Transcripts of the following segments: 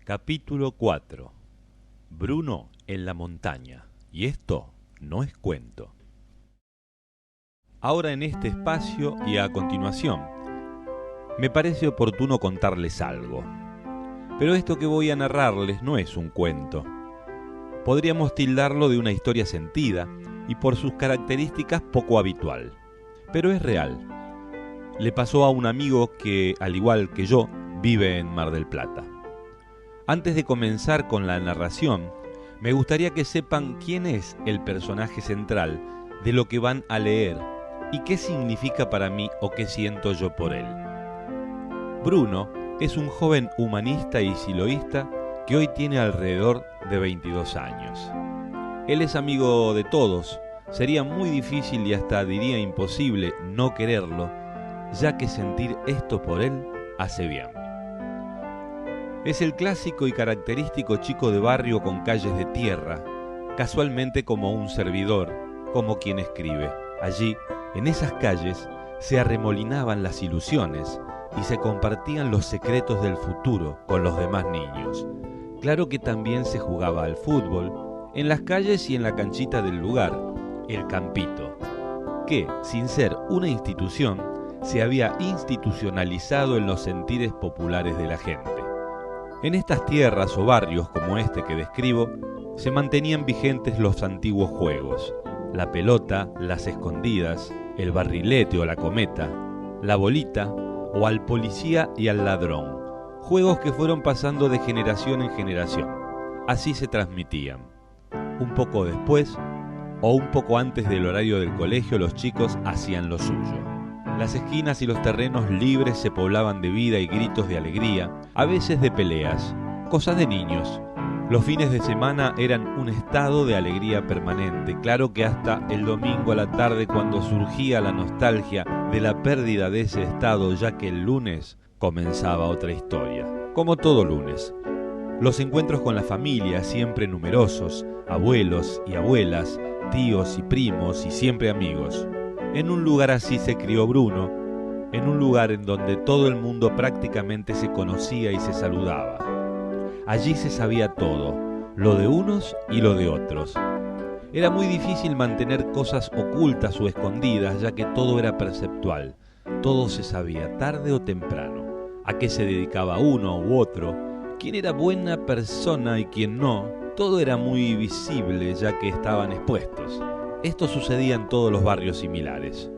Capítulo 4. Bruno en la montaña. Y esto no es cuento. Ahora en este espacio y a continuación, me parece oportuno contarles algo. Pero esto que voy a narrarles no es un cuento. Podríamos tildarlo de una historia sentida y por sus características poco habitual. Pero es real. Le pasó a un amigo que, al igual que yo, vive en Mar del Plata. Antes de comenzar con la narración, me gustaría que sepan quién es el personaje central de lo que van a leer y qué significa para mí o qué siento yo por él. Bruno es un joven humanista y siloísta que hoy tiene alrededor de 22 años. Él es amigo de todos, sería muy difícil y hasta diría imposible no quererlo, ya que sentir esto por él hace bien. Es el clásico y característico chico de barrio con calles de tierra, casualmente como un servidor, como quien escribe. Allí, en esas calles, se arremolinaban las ilusiones y se compartían los secretos del futuro con los demás niños. Claro que también se jugaba al fútbol, en las calles y en la canchita del lugar, el campito, que, sin ser una institución, se había institucionalizado en los sentires populares de la gente. En estas tierras o barrios como este que describo, se mantenían vigentes los antiguos juegos: la pelota, las escondidas, el barrilete o la cometa, la bolita o al policía y al ladrón, juegos que fueron pasando de generación en generación. Así se transmitían. Un poco después o un poco antes del horario del colegio, los chicos hacían lo suyo. Las esquinas y los terrenos libres se poblaban de vida y gritos de alegría, a veces de peleas, cosas de niños. Los fines de semana eran un estado de alegría permanente, claro que hasta el domingo a la tarde, cuando surgía la nostalgia de la pérdida de ese estado, ya que el lunes comenzaba otra historia, como todo lunes. Los encuentros con la familia, siempre numerosos, abuelos y abuelas, tíos y primos y siempre amigos. En un lugar así se crió Bruno, en un lugar en donde todo el mundo prácticamente se conocía y se saludaba. Allí se sabía todo, lo de unos y lo de otros. Era muy difícil mantener cosas ocultas o escondidas, ya que todo era perceptual. Todo se sabía tarde o temprano. A qué se dedicaba uno u otro, quién era buena persona y quién no, todo era muy visible ya que estaban expuestos. Esto sucedía en todos los barrios similares.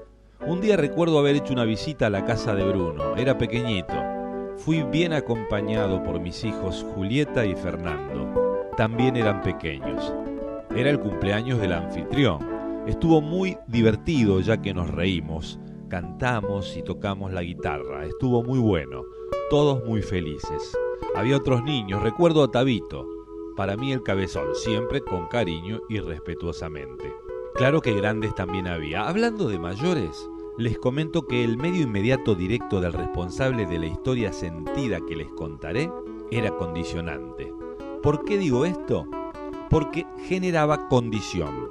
Un día recuerdo haber hecho una visita a la casa de Bruno. Era pequeñito. Fui bien acompañado por mis hijos Julieta y Fernando. También eran pequeños. Era el cumpleaños del anfitrión. Estuvo muy divertido ya que nos reímos, cantamos y tocamos la guitarra. Estuvo muy bueno. Todos muy felices. Había otros niños. Recuerdo a Tabito. Para mí el cabezón, siempre con cariño y respetuosamente. Claro que grandes también había. Hablando de mayores, les comento que el medio inmediato directo del responsable de la historia sentida que les contaré era condicionante. ¿Por qué digo esto? Porque generaba condición.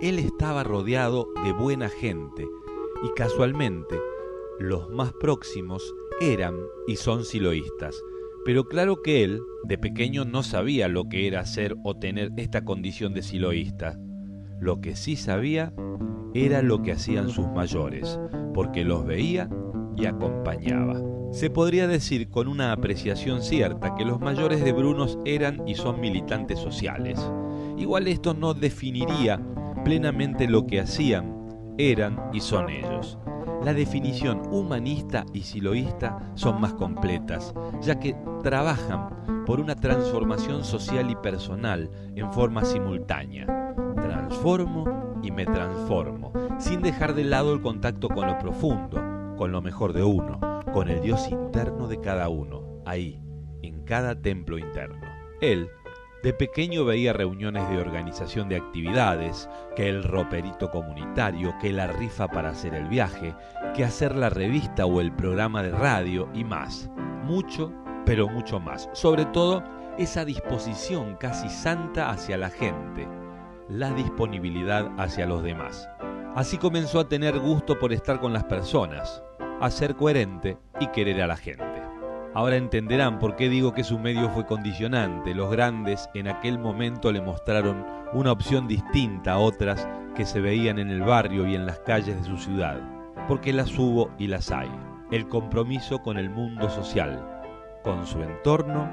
Él estaba rodeado de buena gente y casualmente los más próximos eran y son siloístas. Pero claro que él, de pequeño, no sabía lo que era ser o tener esta condición de siloísta. Lo que sí sabía era lo que hacían sus mayores, porque los veía y acompañaba. Se podría decir con una apreciación cierta que los mayores de Bruno eran y son militantes sociales. Igual esto no definiría plenamente lo que hacían, eran y son ellos. La definición humanista y siloísta son más completas, ya que trabajan por una transformación social y personal en forma simultánea. Transformo y me transformo, sin dejar de lado el contacto con lo profundo, con lo mejor de uno, con el Dios interno de cada uno, ahí, en cada templo interno. Él, de pequeño, veía reuniones de organización de actividades, que el roperito comunitario, que la rifa para hacer el viaje, que hacer la revista o el programa de radio y más. Mucho, pero mucho más. Sobre todo, esa disposición casi santa hacia la gente, la disponibilidad hacia los demás. Así comenzó a tener gusto por estar con las personas, a ser coherente y querer a la gente. Ahora entenderán por qué digo que su medio fue condicionante. Los grandes en aquel momento le mostraron una opción distinta a otras que se veían en el barrio y en las calles de su ciudad, porque las hubo y las hay. El compromiso con el mundo social, con su entorno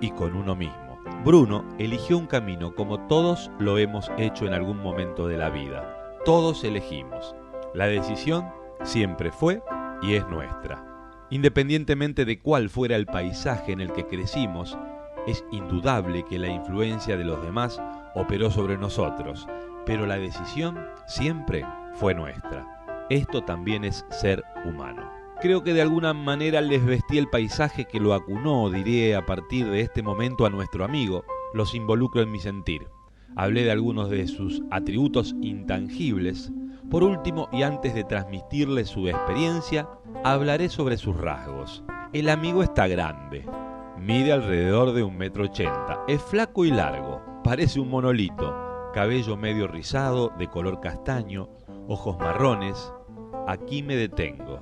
y con uno mismo. Bruno eligió un camino como todos lo hemos hecho en algún momento de la vida. Todos elegimos. La decisión siempre fue y es nuestra. Independientemente de cuál fuera el paisaje en el que crecimos, es indudable que la influencia de los demás operó sobre nosotros, pero la decisión siempre fue nuestra. Esto también es ser humano. Creo que de alguna manera les vestí el paisaje que lo acunó, diré a partir de este momento a nuestro amigo, los involucro en mi sentir. Hablé de algunos de sus atributos intangibles. Por último, y antes de transmitirle su experiencia, hablaré sobre sus rasgos. El amigo está grande, mide alrededor de 1,80 m, es flaco y largo, parece un monolito, cabello medio rizado, de color castaño, ojos marrones. Aquí me detengo.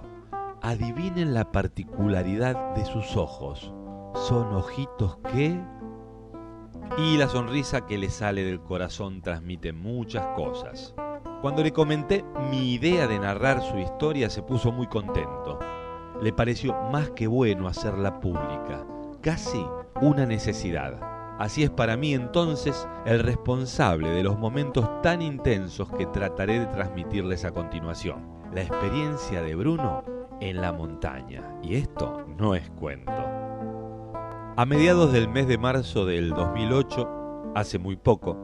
Adivinen la particularidad de sus ojos. Son ojitos que... Y la sonrisa que le sale del corazón transmite muchas cosas. Cuando le comenté mi idea de narrar su historia, se puso muy contento. Le pareció más que bueno hacerla pública, casi una necesidad. Así es para mí entonces el responsable de los momentos tan intensos que trataré de transmitirles a continuación. La experiencia de Bruno en la montaña. Y esto no es cuento. A mediados del mes de marzo del 2008, hace muy poco,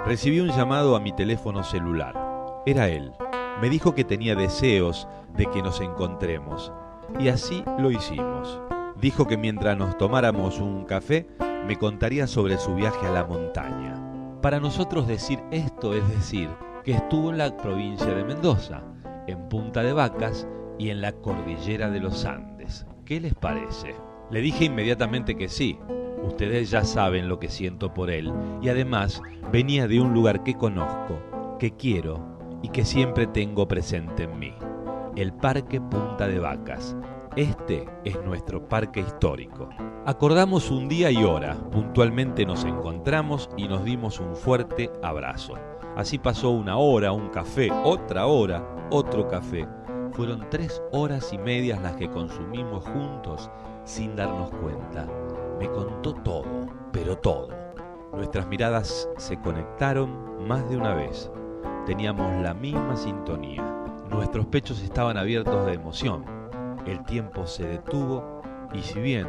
recibí un llamado a mi teléfono celular. Era él. Me dijo que tenía deseos de que nos encontremos. Y así lo hicimos. Dijo que mientras nos tomáramos un café, me contaría sobre su viaje a la montaña. Para nosotros decir esto es decir que estuvo en la provincia de Mendoza, en Punta de Vacas y en la cordillera de los Andes. ¿Qué les parece? Le dije inmediatamente que sí. Ustedes ya saben lo que siento por él. Y además venía de un lugar que conozco, que quiero y que siempre tengo presente en mí. El Parque Punta de Vacas. Este es nuestro parque histórico. Acordamos un día y hora. Puntualmente nos encontramos y nos dimos un fuerte abrazo. Así pasó una hora, un café, otra hora, otro café. Fueron 3 horas y media las que consumimos juntos sin darnos cuenta. Me contó todo, pero todo. Nuestras miradas se conectaron más de una vez. Teníamos la misma sintonía. Nuestros pechos estaban abiertos de emoción. El tiempo se detuvo y si bien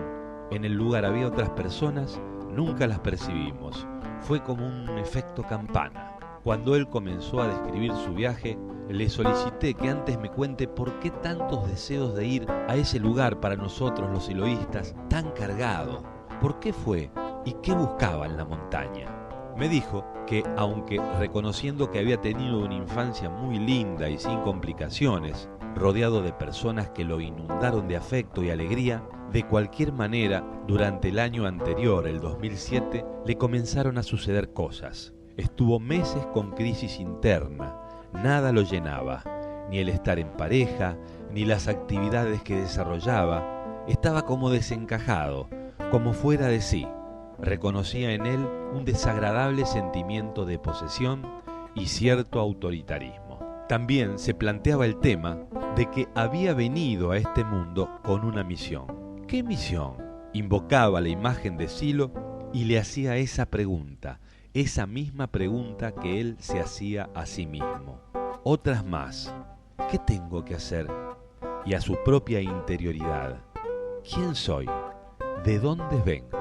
en el lugar había otras personas, nunca las percibimos. Fue como un efecto campana. Cuando él comenzó a describir su viaje, le solicité que antes me cuente por qué tantos deseos de ir a ese lugar para nosotros los eloístas tan cargado. ¿Por qué fue y qué buscaba en la montaña? Me dijo que, aunque reconociendo que había tenido una infancia muy linda y sin complicaciones, rodeado de personas que lo inundaron de afecto y alegría, de cualquier manera, durante el año anterior, el 2007, le comenzaron a suceder cosas. Estuvo meses con crisis interna, nada lo llenaba, ni el estar en pareja, ni las actividades que desarrollaba. Estaba como desencajado, como fuera de sí. Reconocía en él un desagradable sentimiento de posesión y cierto autoritarismo. También se planteaba el tema de que había venido a este mundo con una misión. ¿Qué misión? Invocaba la imagen de Silo y le hacía esa pregunta, esa misma pregunta que él se hacía a sí mismo. Otras más. ¿Qué tengo que hacer? Y a su propia interioridad. ¿Quién soy? ¿De dónde vengo?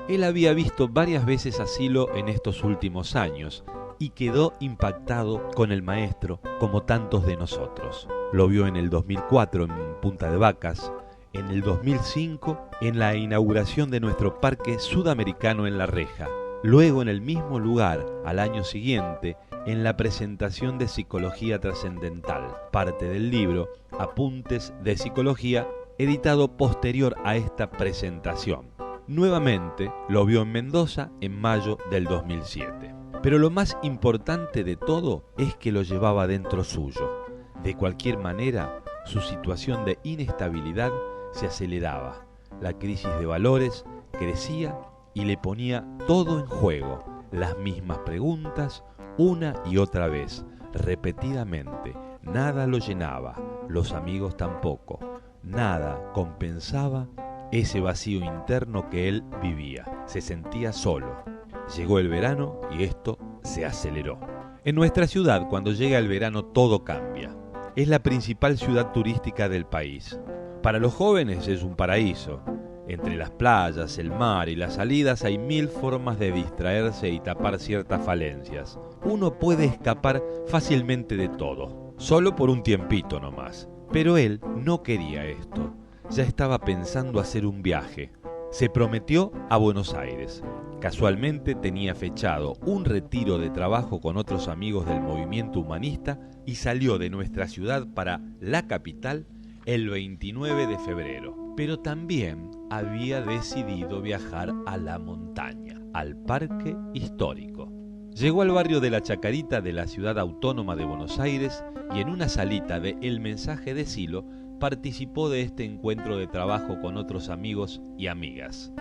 Él había visto varias veces a Silo en estos últimos años y quedó impactado con el maestro como tantos de nosotros. Lo vio en el 2004 en Punta de Vacas, en el 2005 en la inauguración de nuestro parque sudamericano en La Reja, luego en el mismo lugar al año siguiente en la presentación de Psicología Trascendental, parte del libro Apuntes de Psicología, editado posterior a esta presentación. Nuevamente lo vio en Mendoza en mayo del 2007. Pero lo más importante de todo es que lo llevaba dentro suyo. De cualquier manera, su situación de inestabilidad se aceleraba. La crisis de valores crecía y le ponía todo en juego. Las mismas preguntas, una y otra vez, repetidamente. Nada lo llenaba, los amigos tampoco. Nada compensaba ese vacío interno que él vivía. Se sentía solo. Llegó el verano y esto se aceleró. En nuestra ciudad, cuando llega el verano, todo cambia. Es la principal ciudad turística del país. Para los jóvenes es un paraíso. Entre las playas, el mar y las salidas hay 1000 formas de distraerse y tapar ciertas falencias. Uno puede escapar fácilmente de todo, solo por un tiempito nomás. Pero él no quería esto. Ya estaba pensando hacer un viaje. Se prometió a Buenos Aires. Casualmente tenía fechado un retiro de trabajo con otros amigos del movimiento humanista y salió de nuestra ciudad para la capital el 29 de febrero. Pero también había decidido viajar a la montaña, al Parque Histórico. Llegó al barrio de La Chacarita de la Ciudad Autónoma de Buenos Aires y en una salita de El Mensaje de Silo participó de este encuentro de trabajo con otros amigos y amigas.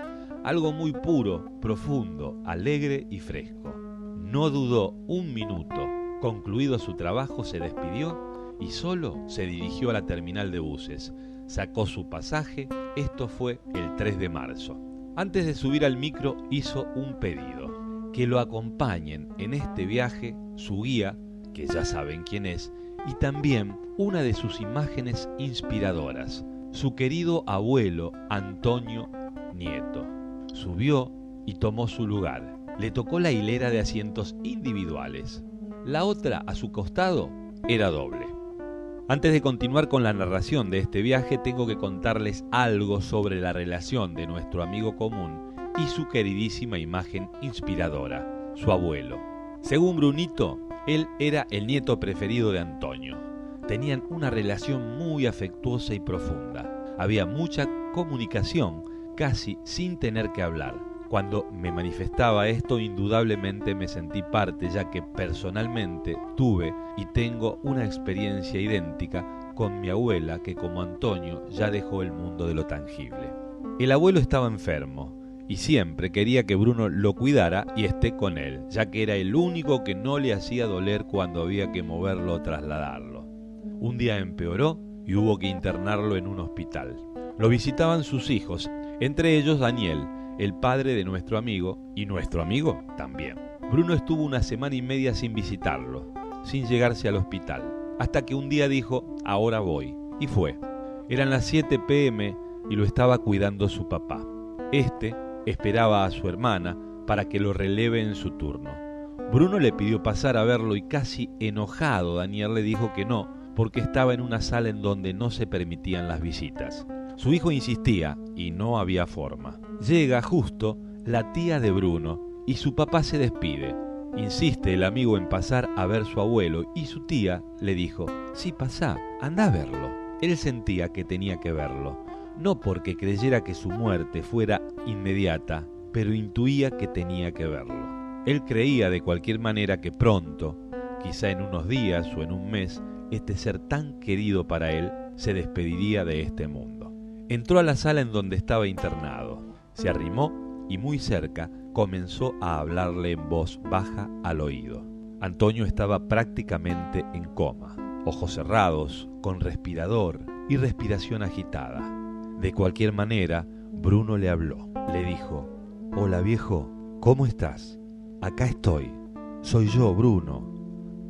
Algo muy puro, profundo, alegre y fresco. No dudó un minuto. Concluido su trabajo se despidió y solo se dirigió a la terminal de buses. Sacó su pasaje, esto fue el 3 de marzo. Antes de subir al micro hizo un pedido, que lo acompañen en este viaje su guía, que ya saben quién es, y también una de sus imágenes inspiradoras, su querido abuelo Antonio Nieto. Subió y tomó su lugar. Le tocó la hilera de asientos individuales. La otra, a su costado, era doble. Antes de continuar con la narración de este viaje, tengo que contarles algo sobre la relación de nuestro amigo común y su queridísima imagen inspiradora, su abuelo. Según Brunito, él era el nieto preferido de Antonio. Tenían una relación muy afectuosa y profunda. Había mucha comunicación, casi sin tener que hablar. Cuando me manifestaba esto, indudablemente me sentí parte, ya que personalmente tuve y tengo una experiencia idéntica con mi abuela, que como Antonio ya dejó el mundo de lo tangible. El abuelo estaba enfermo y siempre quería que Bruno lo cuidara y esté con él, ya que era el único que no le hacía doler cuando había que moverlo o trasladarlo. Un día empeoró y hubo que internarlo en un hospital. Lo visitaban sus hijos, entre ellos Daniel, el padre de nuestro amigo, y nuestro amigo también. Bruno estuvo 1 semana y media sin visitarlo, sin llegarse al hospital, hasta que un día dijo, ahora voy, y fue. Eran las 7 p.m. y lo estaba cuidando su papá. Este esperaba a su hermana para que lo releve en su turno. Bruno le pidió pasar a verlo y casi enojado Daniel le dijo que no, porque estaba en una sala en donde no se permitían las visitas. Su hijo insistía y no había forma. Llega justo la tía de Bruno y su papá se despide. Insiste el amigo en pasar a ver su abuelo y su tía le dijo, sí, pasá, anda a verlo. Él sentía que tenía que verlo, no porque creyera que su muerte fuera inmediata, pero intuía que tenía que verlo. Él creía de cualquier manera que pronto, quizá en unos días o en un mes, este ser tan querido para él se despediría de este mundo. Entró a la sala en donde estaba internado, se arrimó y muy cerca comenzó a hablarle en voz baja al oído. Antonio estaba prácticamente en coma, ojos cerrados, con respirador y respiración agitada. De cualquier manera, Bruno le habló. Le dijo, hola viejo, ¿cómo estás? Acá estoy. Soy yo, Bruno.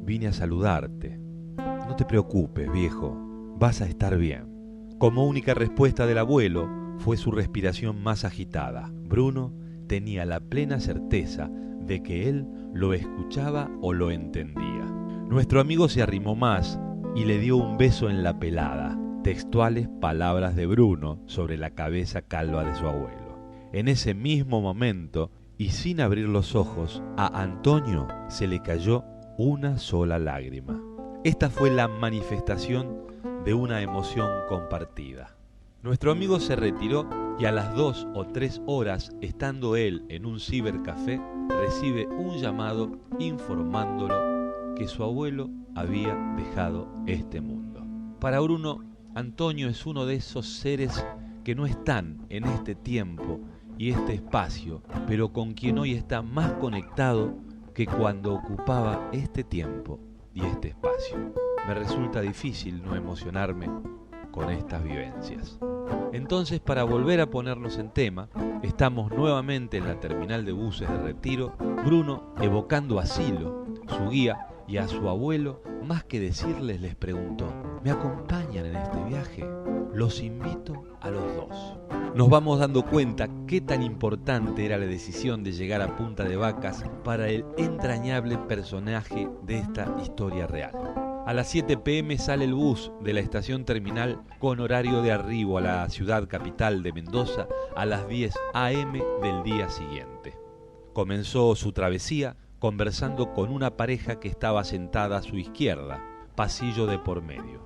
Vine a saludarte. No te preocupes, viejo. Vas a estar bien. Como única respuesta del abuelo fue su respiración más agitada. Bruno tenía la plena certeza de que él lo escuchaba o lo entendía. Nuestro amigo se arrimó más y le dio un beso en la pelada. Textuales palabras de Bruno sobre la cabeza calva de su abuelo. En ese mismo momento, y sin abrir los ojos, a Antonio se le cayó una sola lágrima. Esta fue la manifestación de una emoción compartida. Nuestro amigo se retiró y a las 2 o 3 horas, estando él en un cibercafé, recibe un llamado informándolo que su abuelo había dejado este mundo. Para Bruno, Antonio es uno de esos seres que no están en este tiempo y este espacio, pero con quien hoy está más conectado que cuando ocupaba este tiempo y este espacio. Me resulta difícil no emocionarme con estas vivencias. Entonces, para volver a ponernos en tema, estamos nuevamente en la terminal de buses de Retiro, Bruno evocando a Silo, su guía, y a su abuelo, más que decirles, les preguntó: ¿me acompañan en este viaje? Los invito a los dos. Nos vamos dando cuenta qué tan importante era la decisión de llegar a Punta de Vacas para el entrañable personaje de esta historia real. A las 7 p.m. sale el bus de la estación terminal con horario de arribo a la ciudad capital de Mendoza a las 10 a.m. del día siguiente. Comenzó su travesía conversando con una pareja que estaba sentada a su izquierda, pasillo de por medio.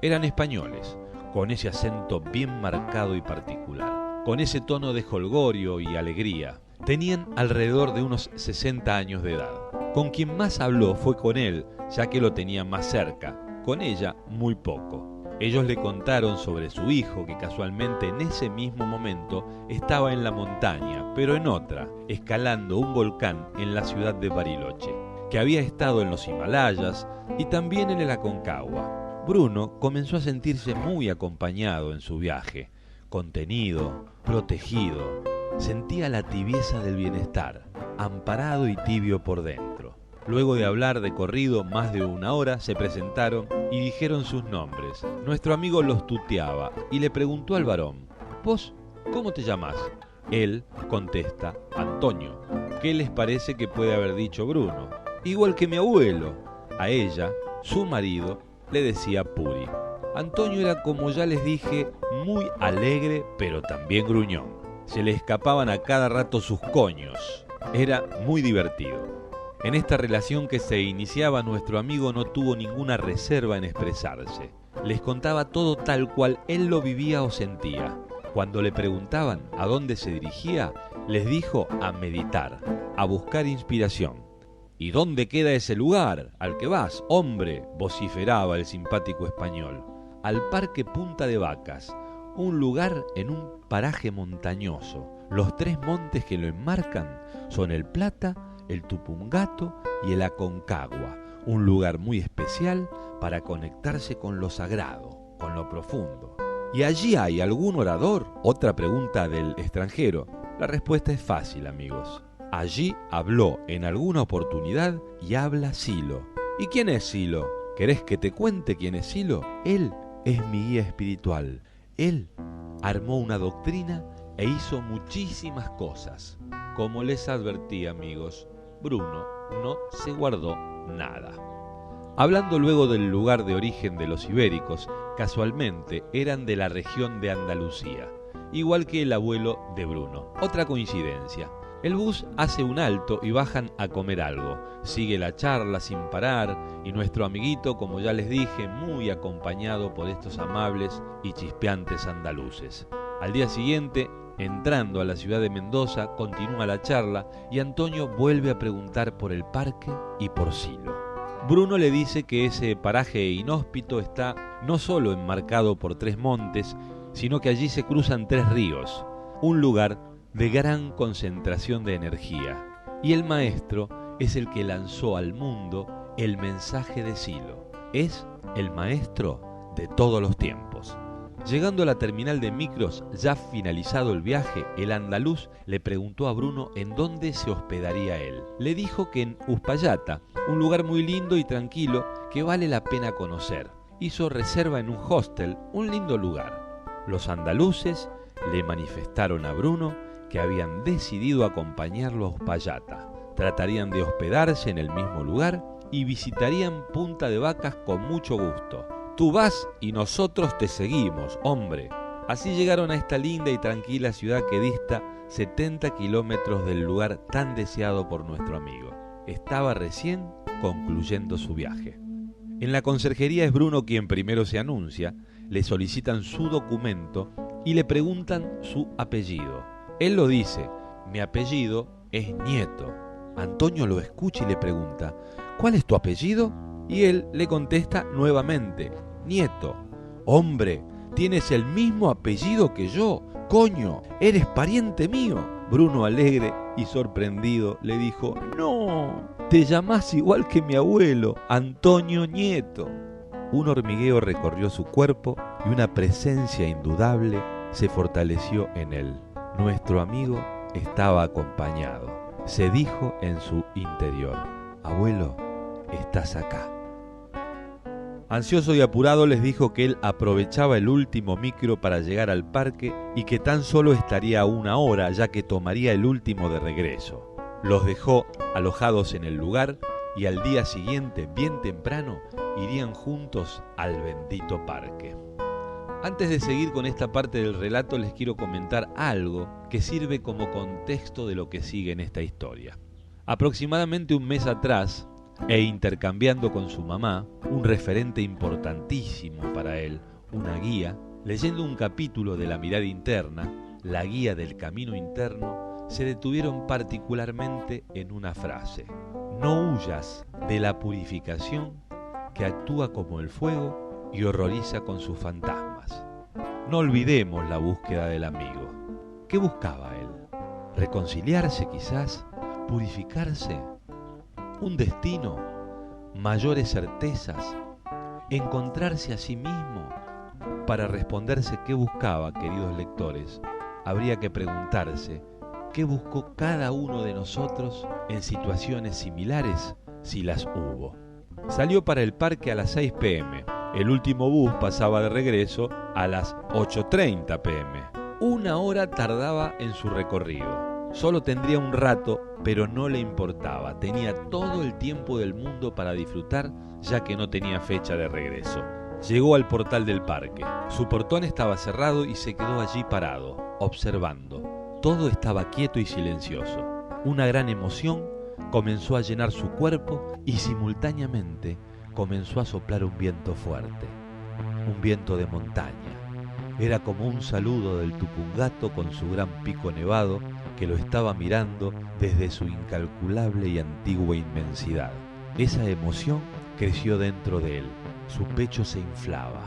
Eran españoles, con ese acento bien marcado y particular, con ese tono de jolgorio y alegría. Tenían alrededor de unos 60 años de edad. Con quien más habló fue con él, ya que lo tenía más cerca, con ella muy poco. Ellos le contaron sobre su hijo, que casualmente en ese mismo momento estaba en la montaña, pero en otra, escalando un volcán en la ciudad de Bariloche, que había estado en los Himalayas y también en el Aconcagua. Bruno comenzó a sentirse muy acompañado en su viaje, contenido, protegido. Sentía la tibieza del bienestar, amparado y tibio por dentro. Luego de hablar de corrido más de una hora, se presentaron y dijeron sus nombres. Nuestro amigo los tuteaba y le preguntó al varón: ¿vos cómo te llamás? Él contesta: Antonio. ¿Qué les parece que puede haber dicho Bruno? Igual que mi abuelo. A ella, su marido, le decía Puri. Antonio era, como ya les dije, muy alegre, pero también gruñón. Se le escapaban a cada rato sus coños. Era muy divertido. En esta relación que se iniciaba, nuestro amigo no tuvo ninguna reserva en expresarse. Les contaba todo tal cual él lo vivía o sentía. Cuando le preguntaban a dónde se dirigía, les dijo: a meditar, a buscar inspiración. ¿Y dónde queda ese lugar al que vas, hombre?, vociferaba el simpático español. Al Parque Punta de Vacas, un lugar en un paraje montañoso. Los 3 montes que lo enmarcan son el Plata, el Tupungato y el Aconcagua, un lugar muy especial para conectarse con lo sagrado, con lo profundo. ¿Y allí hay algún orador? Otra pregunta del extranjero. La respuesta es fácil, amigos. Allí habló en alguna oportunidad y habla Silo. ¿Y quién es Silo? ¿Querés que te cuente quién es Silo? Él es mi guía espiritual. Él armó una doctrina e hizo muchísimas cosas. Como les advertí, amigos, Bruno no se guardó nada. Hablando luego del lugar de origen de los ibéricos, casualmente eran de la región de Andalucía, igual que el abuelo de Bruno. Otra coincidencia. El bus hace un alto y bajan a comer algo. Sigue la charla sin parar y nuestro amiguito, como ya les dije, muy acompañado por estos amables y chispeantes andaluces. Al día siguiente, entrando a la ciudad de Mendoza, continúa la charla y Antonio vuelve a preguntar por el parque y por Silo. Bruno le dice que ese paraje inhóspito está no solo enmarcado por 3 montes, sino que allí se cruzan 3 ríos, un lugar de gran concentración de energía. Y el maestro es el que lanzó al mundo el mensaje de Silo. Es el maestro de todos los tiempos. Llegando a la terminal de micros, ya finalizado el viaje, el andaluz le preguntó a Bruno en dónde se hospedaría él. Le dijo que en Uspallata, un lugar muy lindo y tranquilo que vale la pena conocer. Hizo reserva en un hostel, un lindo lugar. Los andaluces le manifestaron a Bruno que habían decidido acompañarlo a Uspallata. Tratarían de hospedarse en el mismo lugar y visitarían Punta de Vacas con mucho gusto. Tú vas y nosotros te seguimos, hombre. Así llegaron a esta linda y tranquila ciudad que dista 70 kilómetros del lugar tan deseado por nuestro amigo. Estaba recién concluyendo su viaje. En la conserjería es Bruno quien primero se anuncia, le solicitan su documento y le preguntan su apellido. Él lo dice: mi apellido es Nieto. Antonio lo escucha y le pregunta: ¿cuál es tu apellido? Y él le contesta nuevamente: Nieto. Hombre, tienes el mismo apellido que yo. Coño, eres pariente mío. Bruno, alegre y sorprendido, le dijo: no, te llamás igual que mi abuelo, Antonio Nieto. Un hormigueo recorrió su cuerpo y una presencia indudable se fortaleció en él. Nuestro amigo estaba acompañado. Se dijo en su interior: abuelo, estás acá. Ansioso y apurado les dijo que él aprovechaba el último micro para llegar al parque y que tan solo estaría 1 hora, ya que tomaría el último de regreso. Los dejó alojados en el lugar y al día siguiente, bien temprano, irían juntos al bendito parque. Antes de seguir con esta parte del relato, les quiero comentar algo que sirve como contexto de lo que sigue en esta historia. Aproximadamente un mes atrás, intercambiando con su mamá, un referente importantísimo para él, una guía, leyendo un capítulo de La mirada interna, la guía del camino interno, se detuvieron particularmente en una frase: no huyas de la purificación que actúa como el fuego y horroriza con sus fantasmas. No olvidemos la búsqueda del amigo. ¿Qué buscaba él? ¿Reconciliarse quizás? ¿Purificarse? ¿Un destino? ¿Mayores certezas? ¿Encontrarse a sí mismo? Para responderse qué buscaba, queridos lectores, habría que preguntarse qué buscó cada uno de nosotros en situaciones similares, si las hubo. Salió para el parque a las 6 p.m. El último bus pasaba de regreso a las 8:30 p.m. 1 hora tardaba en su recorrido. Solo tendría un rato, pero no le importaba. Tenía todo el tiempo del mundo para disfrutar, ya que no tenía fecha de regreso. Llegó al portal del parque. Su portón estaba cerrado y se quedó allí parado, observando. Todo estaba quieto y silencioso. Una gran emoción comenzó a llenar su cuerpo y simultáneamente comenzó a soplar un viento fuerte, un viento de montaña. Era como un saludo del Tupungato con su gran pico nevado que lo estaba mirando desde su incalculable y antigua inmensidad. Esa emoción creció dentro de él, su pecho se inflaba.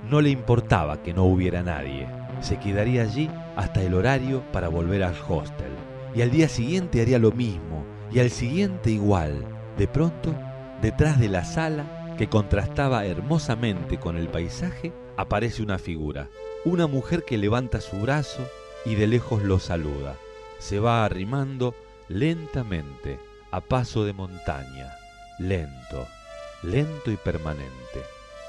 No le importaba que no hubiera nadie, se quedaría allí hasta el horario para volver al hostel. Y al día siguiente haría lo mismo, y al siguiente igual. De pronto, detrás de la sala, que contrastaba hermosamente con el paisaje, aparece una figura, una mujer que levanta su brazo y de lejos lo saluda. Se va arrimando lentamente, a paso de montaña, lento, lento y permanente.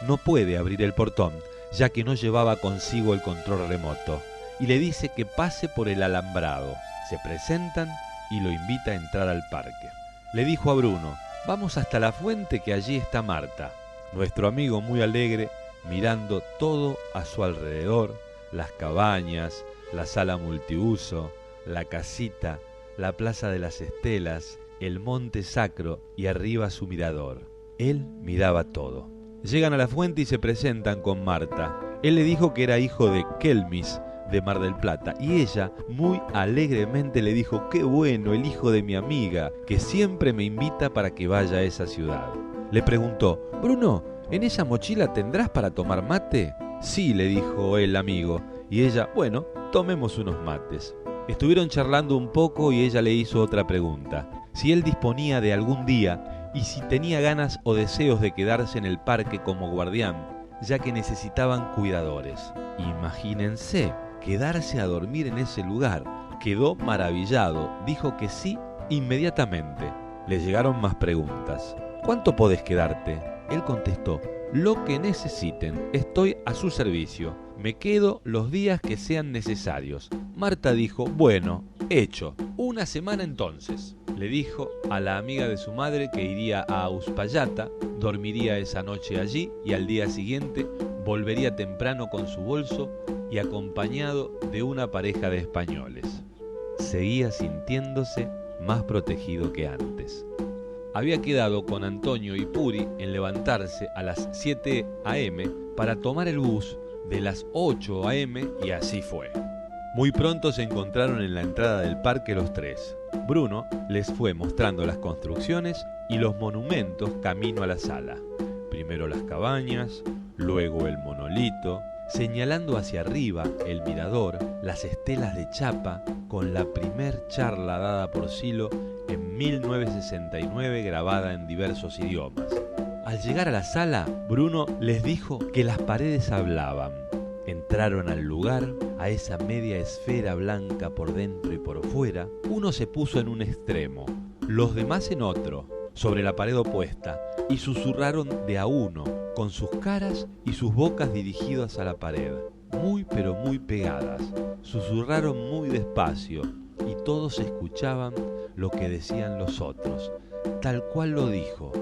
No puede abrir el portón, ya que no llevaba consigo el control remoto, y le dice que pase por el alambrado. Se presentan y lo invita a entrar al parque. Le dijo a Bruno: vamos hasta la fuente, que allí está Marta. Nuestro amigo, muy alegre, mirando todo a su alrededor, las cabañas, la sala multiuso, la casita, la plaza de las estelas, el monte sacro y arriba su mirador. Él miraba todo. Llegan a la fuente y se presentan con Marta. Él le dijo que era hijo de Kelmis, de Mar del Plata, y ella muy alegremente le dijo: qué bueno, el hijo de mi amiga, que siempre me invita para que vaya a esa ciudad. Le preguntó: Bruno, ¿en esa mochila tendrás para tomar mate? Sí, le dijo el amigo, y ella: bueno, tomemos unos mates. Estuvieron charlando un poco y ella le hizo otra pregunta: si él disponía de algún día y si tenía ganas o deseos de quedarse en el parque como guardián, ya que necesitaban cuidadores. Imagínense, quedarse a dormir en ese lugar. Quedó maravillado, dijo que sí inmediatamente. Le llegaron más preguntas. ¿Cuánto podés quedarte? Él contestó: lo que necesiten, estoy a su servicio. Me quedo los días que sean necesarios. Marta dijo: bueno, hecho, 1 semana entonces. Le dijo a la amiga de su madre que iría a Uspallata, dormiría esa noche allí y al día siguiente volvería temprano con su bolso y acompañado de una pareja de españoles. Seguía sintiéndose más protegido que antes. Había quedado con Antonio y Puri en levantarse a las 7 a.m. para tomar el bus de las 8 a.m. y así fue. Muy pronto se encontraron en la entrada del parque los tres. Bruno les fue mostrando las construcciones y los monumentos camino a la sala. Primero las cabañas, luego el monolito. señalando hacia arriba el mirador, las estelas de chapa, con la primer charla dada por Silo en 1969 grabada en diversos idiomas. Al llegar a la sala, Bruno les dijo que las paredes hablaban. Entraron al lugar, a esa media esfera blanca por dentro y por fuera. Uno se puso en un extremo, los demás en otro, sobre la pared opuesta, y susurraron de a uno, con sus caras y sus bocas dirigidas a la pared, muy pero muy pegadas. Susurraron muy despacio, y todos escuchaban lo que decían los otros, tal cual lo dijo.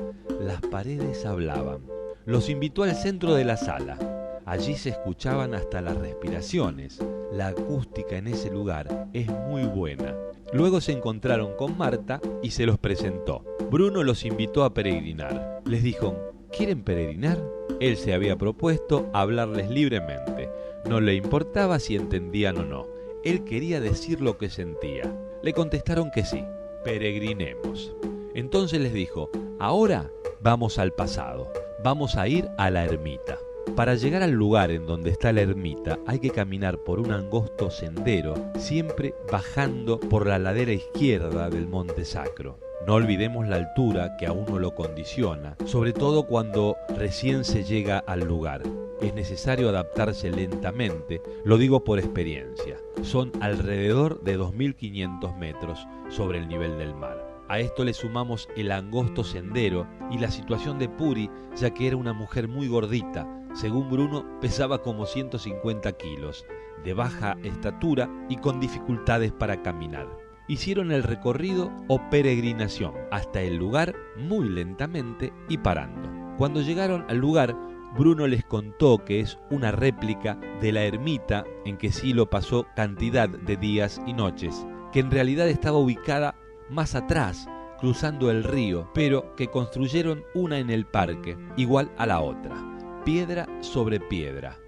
Las paredes hablaban. Los invitó al centro de la sala. Allí se escuchaban hasta las respiraciones. La acústica en ese lugar es muy buena. Luego se encontraron con Marta y se los presentó. Bruno los invitó a peregrinar. Les dijo, ¿quieren peregrinar? Él se había propuesto hablarles libremente. No le importaba si entendían o no. Él quería decir lo que sentía. Le contestaron que sí. Peregrinemos. Entonces les dijo, ahora vamos al pasado. Vamos a ir a la ermita. Para llegar al lugar en donde está la ermita hay que caminar por un angosto sendero, siempre bajando por la ladera izquierda del Monte Sacro. No olvidemos la altura que a uno lo condiciona, sobre todo cuando recién se llega al lugar. Es necesario adaptarse lentamente, lo digo por experiencia. Son alrededor de 2.500 metros sobre el nivel del mar. A esto le sumamos el angosto sendero y la situación de Puri, ya que era una mujer muy gordita. Según Bruno, pesaba como 150 kilos, de baja estatura y con dificultades para caminar. Hicieron el recorrido o peregrinación hasta el lugar muy lentamente y parando. Cuando llegaron al lugar, Bruno les contó que es una réplica de la ermita en que Silo pasó cantidad de días y noches, que en realidad estaba ubicada más atrás, cruzando el río, pero que construyeron una en el parque, igual a la otra, piedra sobre piedra.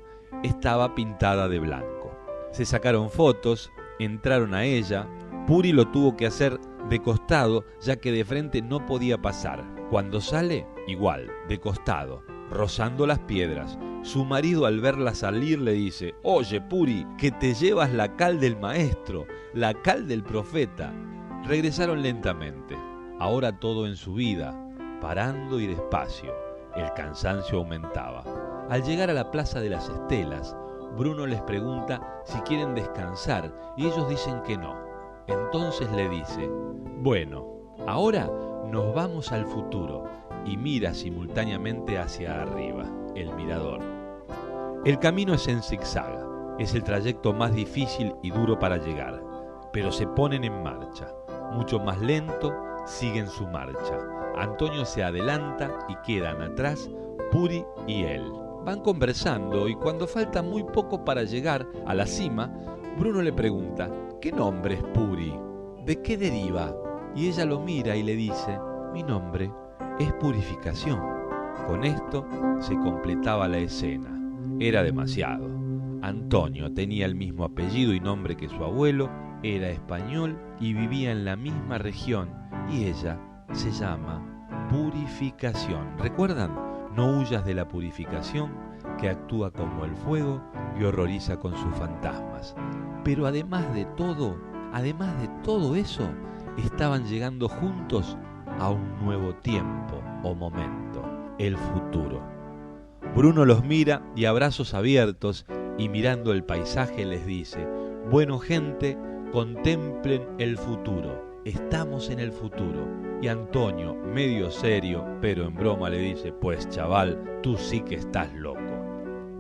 Estaba pintada de blanco. Se sacaron fotos, entraron a ella. Puri lo tuvo que hacer de costado, ya que de frente no podía pasar. Cuando sale, igual, de costado, rozando las piedras. Su marido, al verla salir, le dice, «Oye, Puri, que te llevas la cal del maestro, la cal del profeta». Regresaron lentamente, ahora todo en subida, parando y despacio. El cansancio aumentaba. Al llegar a la Plaza de las Estelas, Bruno les pregunta si quieren descansar y ellos dicen que no. Entonces le dice, «Bueno, ahora nos vamos al futuro», y mira simultáneamente hacia arriba, el mirador. El camino es en zigzag, es el trayecto más difícil y duro para llegar, pero se ponen en marcha. Mucho más lento, siguen su marcha. Antonio se adelanta y quedan atrás Puri y él. Van conversando y cuando falta muy poco para llegar a la cima, Bruno le pregunta, «¿Qué nombre es Puri? ¿De qué deriva?» Y ella lo mira y le dice, «Mi nombre es Purificación». Con esto se completaba la escena. Era demasiado. Antonio tenía el mismo apellido y nombre que su abuelo, era español y vivía en la misma región, y ella se llama Purificación. ¿Recuerdan? No huyas de la purificación, que actúa como el fuego y horroriza con sus fantasmas. Pero además de todo eso, estaban llegando juntos a un nuevo tiempo o momento, el futuro. Bruno los mira y a brazos abiertos y mirando el paisaje les dice, «Bueno, gente, contemplen el futuro, estamos en el futuro». Y Antonio, medio serio, pero en broma, le dice, «Pues chaval, tú sí que estás loco».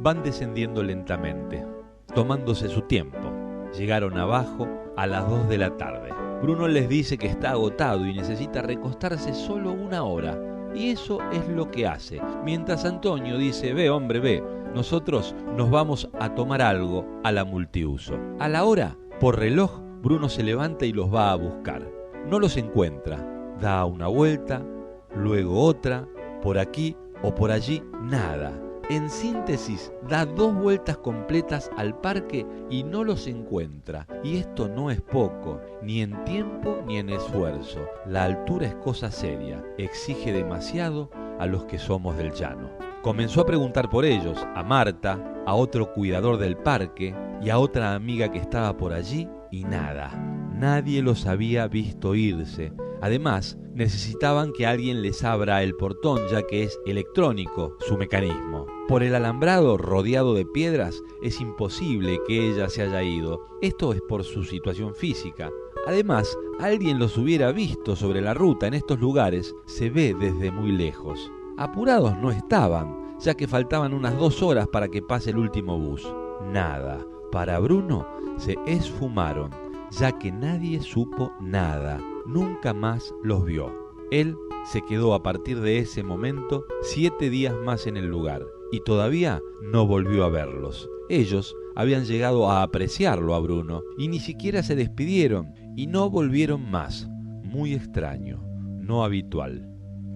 Van descendiendo lentamente, tomándose su tiempo. Llegaron abajo a las 2 de la tarde. Bruno les dice que está agotado y necesita recostarse solo 1 hora. Y eso es lo que hace. Mientras Antonio dice, «Ve, hombre, ve, nosotros nos vamos a tomar algo a la multiuso». A la hora, por reloj, Bruno se levanta y los va a buscar. No los encuentra. Da una vuelta, luego otra, por aquí o por allí, nada. En síntesis, da 2 vueltas completas al parque y no los encuentra. Y esto no es poco, ni en tiempo ni en esfuerzo. La altura es cosa seria, exige demasiado a los que somos del llano. Comenzó a preguntar por ellos, a Marta, a otro cuidador del parque y a otra amiga que estaba por allí, y nada. Nadie los había visto irse. Además, necesitaban que alguien les abra el portón, ya que es electrónico su mecanismo. Por el alambrado rodeado de piedras es imposible que ella se haya ido. Esto es por su situación física. Además, alguien los hubiera visto sobre la ruta. En estos lugares se ve desde muy lejos. Apurados no estaban, ya que faltaban unas 2 horas para que pase el último bus. Nada. Para Bruno se esfumaron, ya que nadie supo nada. Nunca más los vio. Él se quedó a partir de ese momento 7 días más en el lugar y todavía no volvió a verlos. Ellos habían llegado a apreciarlo a Bruno y ni siquiera se despidieron y no volvieron más. Muy extraño, no habitual.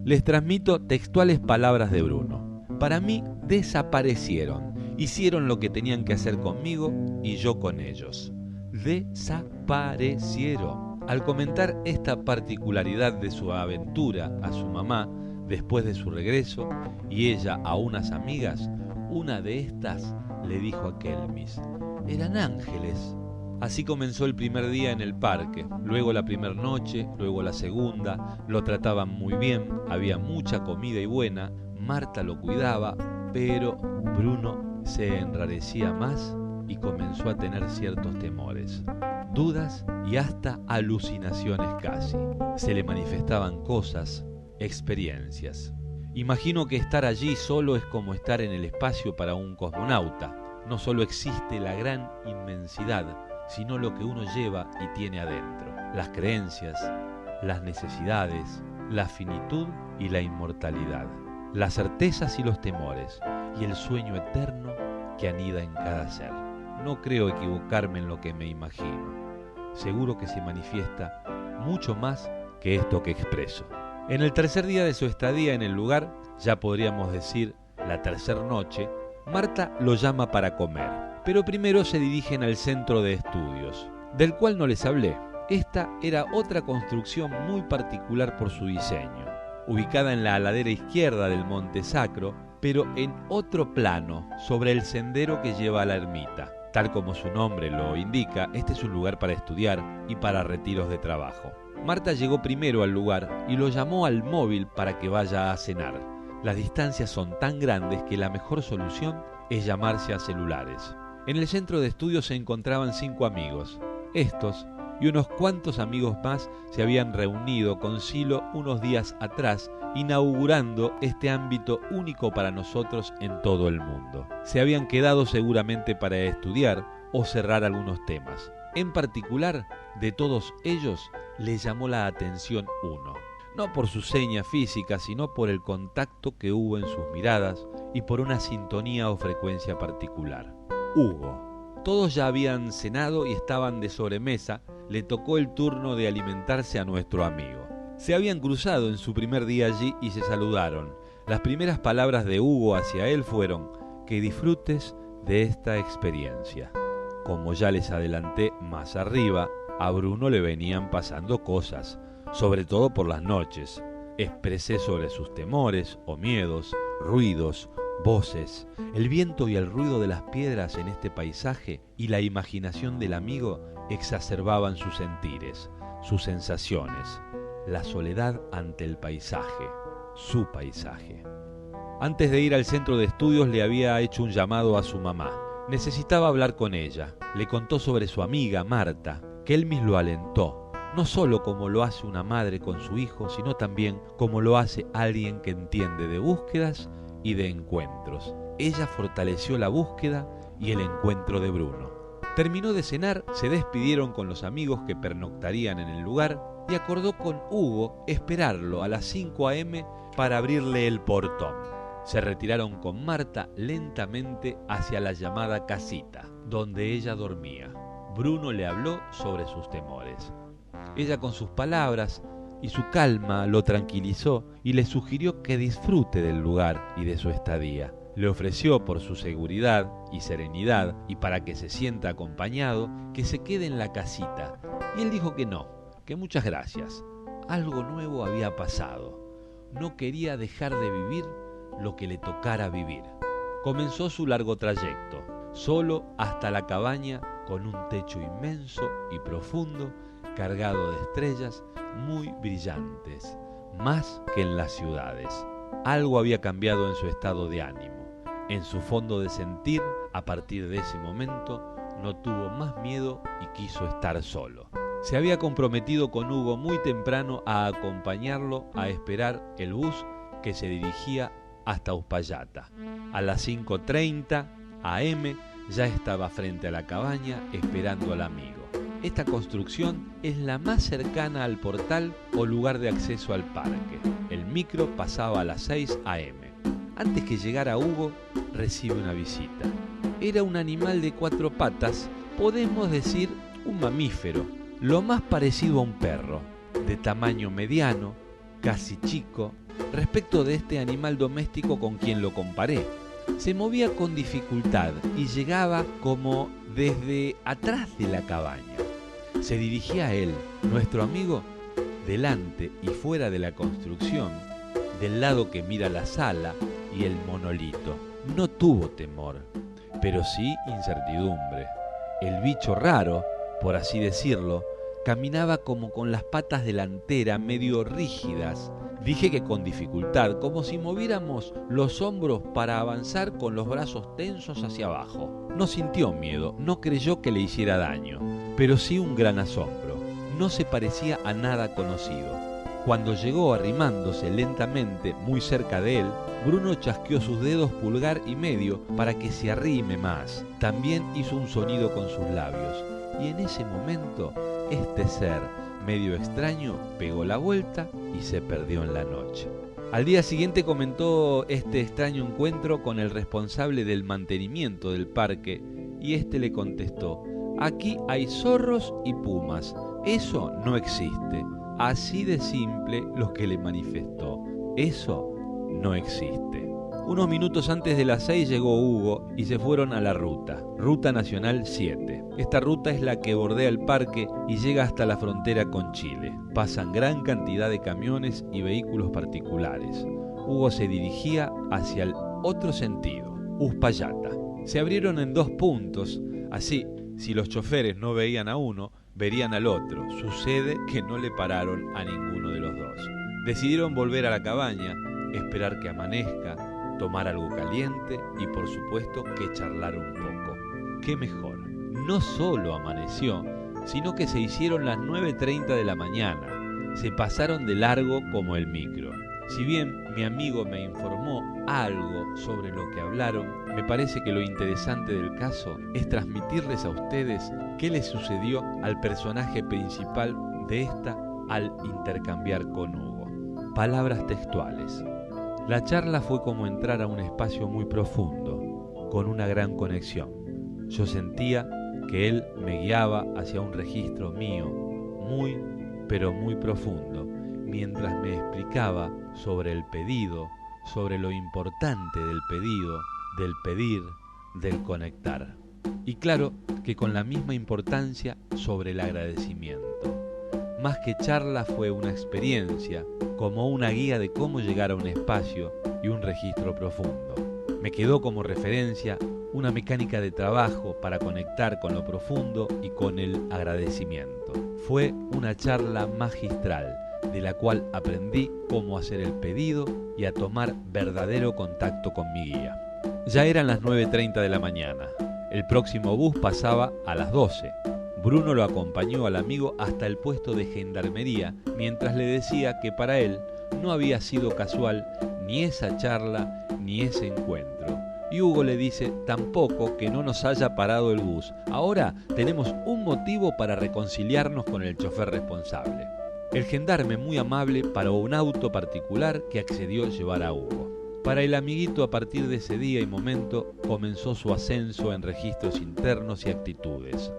Les transmito textuales palabras de Bruno. Para mí desaparecieron, hicieron lo que tenían que hacer conmigo y yo con ellos. Desaparecieron. Al comentar esta particularidad de su aventura a su mamá después de su regreso y ella a unas amigas, una de estas le dijo a Kelmis: eran ángeles. Así comenzó el primer día en el parque, luego la primera noche, luego la segunda. Lo trataban muy bien, había mucha comida y buena, Marta lo cuidaba, pero Bruno se enrarecía más y comenzó a tener ciertos temores, dudas y hasta alucinaciones casi. Se le manifestaban cosas, experiencias. Imagino que estar allí solo es como estar en el espacio para un cosmonauta. No solo existe la gran inmensidad, sino lo que uno lleva y tiene adentro. Las creencias, las necesidades, la finitud y la inmortalidad. Las certezas y los temores, y el sueño eterno que anida en cada ser. No creo equivocarme en lo que me imagino. Seguro que se manifiesta mucho más que esto que expreso. En el tercer día de su estadía en el lugar, ya podríamos decir la tercera noche, Marta lo llama para comer, pero primero se dirigen al centro de estudios, del cual no les hablé. Esta era otra construcción muy particular por su diseño, ubicada en la ladera izquierda del Monte Sacro, pero en otro plano, sobre el sendero que lleva a la ermita. Tal como su nombre lo indica, este es un lugar para estudiar y para retiros de trabajo. Marta llegó primero al lugar y lo llamó al móvil para que vaya a cenar. Las distancias son tan grandes que la mejor solución es llamarse a celulares. En el centro de estudios se encontraban 5 amigos. Estos y unos cuantos amigos más se habían reunido con Silo unos días atrás, inaugurando este ámbito único para nosotros en todo el mundo. Se habían quedado seguramente para estudiar o cerrar algunos temas. En particular, de todos ellos, les llamó la atención uno. No por su seña física, sino por el contacto que hubo en sus miradas y por una sintonía o frecuencia particular. Hugo. Todos ya habían cenado y estaban de sobremesa. Le tocó el turno de alimentarse a nuestro amigo. Se habían cruzado en su primer día allí y se saludaron. Las primeras palabras de Hugo hacia él fueron: que disfrutes de esta experiencia. Como ya les adelanté más arriba, a Bruno le venían pasando cosas, sobre todo por las noches. Expresé sobre sus temores o miedos, ruidos, voces, el viento y el ruido de las piedras en este paisaje y la imaginación del amigo exacerbaban sus sentires, sus sensaciones, la soledad ante el paisaje, su paisaje. Antes de ir al centro de estudios le había hecho un llamado a su mamá. Necesitaba hablar con ella. Le contó sobre su amiga Marta. Kelmis lo alentó, no solo como lo hace una madre con su hijo, sino también como lo hace alguien que entiende de búsquedas y de encuentros. Ella fortaleció la búsqueda y el encuentro de Bruno. Terminó de cenar, se despidieron con los amigos que pernoctarían en el lugar y acordó con Hugo esperarlo a las 5 a.m. para abrirle el portón. Se retiraron con Marta lentamente hacia la llamada casita, donde ella dormía. Bruno le habló sobre sus temores. Ella con sus palabras y su calma lo tranquilizó y le sugirió que disfrute del lugar y de su estadía. Le ofreció por su seguridad y serenidad y para que se sienta acompañado que se quede en la casita. Y él dijo que no, que muchas gracias. Algo nuevo había pasado. No quería dejar de vivir lo que le tocara vivir. Comenzó su largo trayecto, solo hasta la cabaña con un techo inmenso y profundo, cargado de estrellas muy brillantes, más que en las ciudades. Algo había cambiado en su estado de ánimo, en su fondo de sentir. A partir de ese momento no tuvo más miedo y quiso estar solo. Se había comprometido con Hugo muy temprano a acompañarlo a esperar el bus que se dirigía hasta Uspallata. A las 5:30 am ya estaba frente a la cabaña esperando al amigo. Esta construcción es la más cercana al portal o lugar de acceso al parque. El micro pasaba a las 6 am. Antes que llegara Hugo, recibe una visita. Era un animal de 4 patas, podemos decir un mamífero, lo más parecido a un perro, de tamaño mediano, casi chico, respecto de este animal doméstico con quien lo comparé. Se movía con dificultad y llegaba como desde atrás de la cabaña. Se dirigía a él, nuestro amigo, delante y fuera de la construcción, del lado que mira la sala y el monolito. No tuvo temor, pero sí incertidumbre. El bicho raro, por así decirlo, caminaba como con las patas delanteras medio rígidas. Dije que con dificultad, como si moviéramos los hombros para avanzar con los brazos tensos hacia abajo. No sintió miedo, no creyó que le hiciera daño, pero sí un gran asombro. No se parecía a nada conocido. Cuando llegó arrimándose lentamente muy cerca de él, Bruno chasqueó sus dedos pulgar y medio para que se arrime más. También hizo un sonido con sus labios, y en ese momento este ser medio extraño pegó la vuelta y se perdió en la noche. Al día siguiente comentó este extraño encuentro con el responsable del mantenimiento del parque y este le contestó: aquí hay zorros y pumas, eso no existe. Así de simple lo que le manifestó, eso no existe. Unos minutos antes de las 6 llegó Hugo y se fueron a la Ruta Nacional 7. Esta ruta es la que bordea el parque y llega hasta la frontera con Chile. Pasan gran cantidad de camiones y vehículos particulares. Hugo se dirigía hacia el otro sentido, Uspallata. Se abrieron en 2 puntos, así, si los choferes no veían a uno, verían al otro. Sucede que no le pararon a ninguno de los dos. Decidieron volver a la cabaña, esperar que amanezca, tomar algo caliente y por supuesto que charlar un poco. ¿Qué mejor? No solo amaneció, sino que se hicieron las 9:30 de la mañana. Se pasaron de largo como el micro. Si bien mi amigo me informó algo sobre lo que hablaron, me parece que lo interesante del caso es transmitirles a ustedes qué le sucedió al personaje principal de esta al intercambiar con Hugo. Palabras textuales. La charla fue como entrar a un espacio muy profundo, con una gran conexión. Yo sentía que él me guiaba hacia un registro mío, muy, pero muy profundo, mientras me explicaba sobre el pedido, sobre lo importante del pedido, del pedir, del conectar. Y claro que con la misma importancia sobre el agradecimiento. Más que charla fue una experiencia, como una guía de cómo llegar a un espacio y un registro profundo. Me quedó como referencia una mecánica de trabajo para conectar con lo profundo y con el agradecimiento. Fue una charla magistral, de la cual aprendí cómo hacer el pedido y a tomar verdadero contacto con mi guía. Ya eran las 9:30 de la mañana. El próximo bus pasaba a las 12. Bruno lo acompañó al amigo hasta el puesto de gendarmería, mientras le decía que para él no había sido casual ni esa charla ni ese encuentro. Y Hugo le dice tampoco que no nos haya parado el bus. Ahora tenemos un motivo para reconciliarnos con el chofer responsable. El gendarme, muy amable, paró un auto particular que accedió a llevar a Hugo. Para el amiguito, a partir de ese día y momento, comenzó su ascenso en registros internos y actitudes.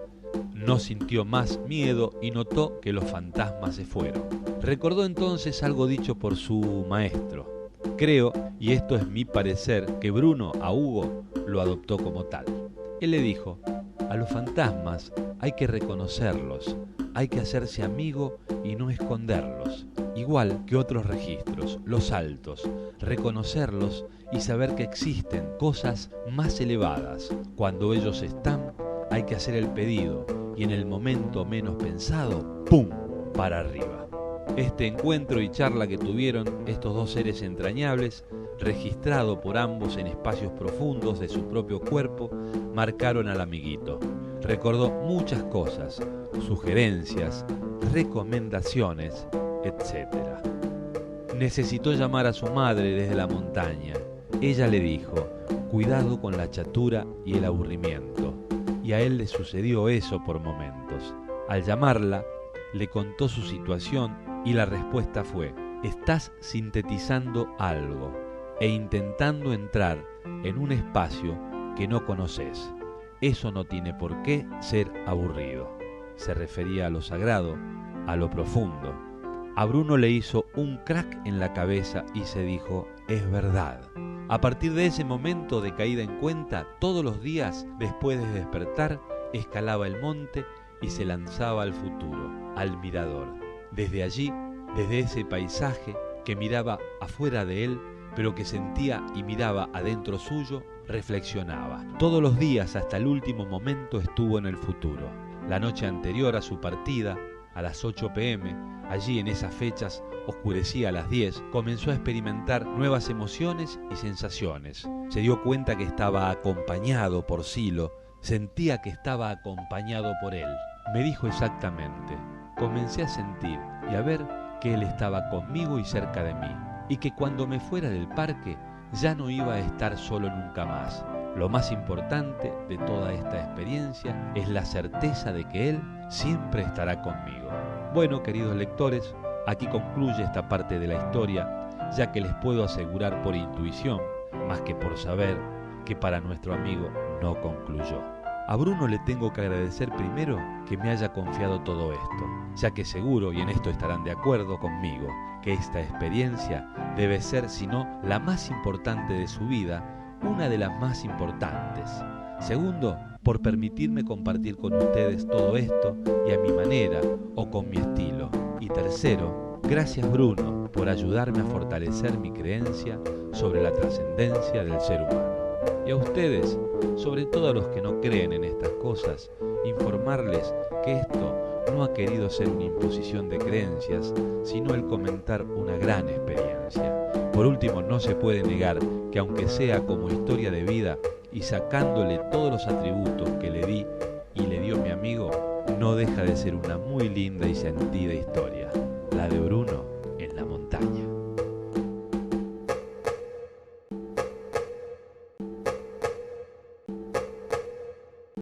No sintió más miedo y notó que los fantasmas se fueron. Recordó entonces algo dicho por su maestro. Creo, y esto es mi parecer, que Bruno a Hugo lo adoptó como tal. Él le dijo: a los fantasmas hay que reconocerlos, hay que hacerse amigo y no esconderlos, igual que otros registros, los altos, reconocerlos y saber que existen cosas más elevadas. Cuando ellos están, hay que hacer el pedido y en el momento menos pensado, ¡pum!, para arriba. Este encuentro y charla que tuvieron estos dos seres entrañables, registrado por ambos en espacios profundos de su propio cuerpo, marcaron al amiguito. Recordó muchas cosas, sugerencias, recomendaciones, etc. Necesitó llamar a su madre desde la montaña. Ella le dijo, cuidado con la chatura y el aburrimiento. Y a él le sucedió eso por momentos. Al llamarla, le contó su situación y la respuesta fue, estás sintetizando algo e intentando entrar en un espacio que no conoces. Eso no tiene por qué ser aburrido. Se refería a lo sagrado, a lo profundo. A Bruno le hizo un crack en la cabeza y se dijo, es verdad. A partir de ese momento de caída en cuenta, todos los días, después de despertar, escalaba el monte y se lanzaba al futuro, al mirador. Desde allí, desde ese paisaje que miraba afuera de él, pero que sentía y miraba adentro suyo, reflexionaba. Todos los días hasta el último momento estuvo en el futuro. La noche anterior a su partida, a las 8 p.m., allí en esas fechas, oscurecía a las 10, comenzó a experimentar nuevas emociones y sensaciones. Se dio cuenta que estaba acompañado por Silo, sentía que estaba acompañado por él. Me dijo exactamente, comencé a sentir y a ver que él estaba conmigo y cerca de mí, y que cuando me fuera del parque ya no iba a estar solo nunca más. Lo más importante de toda esta experiencia es la certeza de que él siempre estará conmigo. Bueno, queridos lectores, aquí concluye esta parte de la historia, ya que les puedo asegurar por intuición, más que por saber, que para nuestro amigo no concluyó. A Bruno le tengo que agradecer primero que me haya confiado todo esto, ya que seguro, y en esto estarán de acuerdo conmigo, que esta experiencia debe ser, si no la más importante de su vida, una de las más importantes. Segundo, por permitirme compartir con ustedes todo esto y a mi manera o con mi estilo. Y tercero, gracias Bruno por ayudarme a fortalecer mi creencia sobre la trascendencia del ser humano. Y a ustedes, sobre todo a los que no creen en estas cosas, informarles que esto no ha querido ser una imposición de creencias, sino el comentar una gran experiencia. Por último, no se puede negar que aunque sea como historia de vida y sacándole todos los atributos que le di y le dio mi amigo, no deja de ser una muy linda y sentida historia, la de Bruno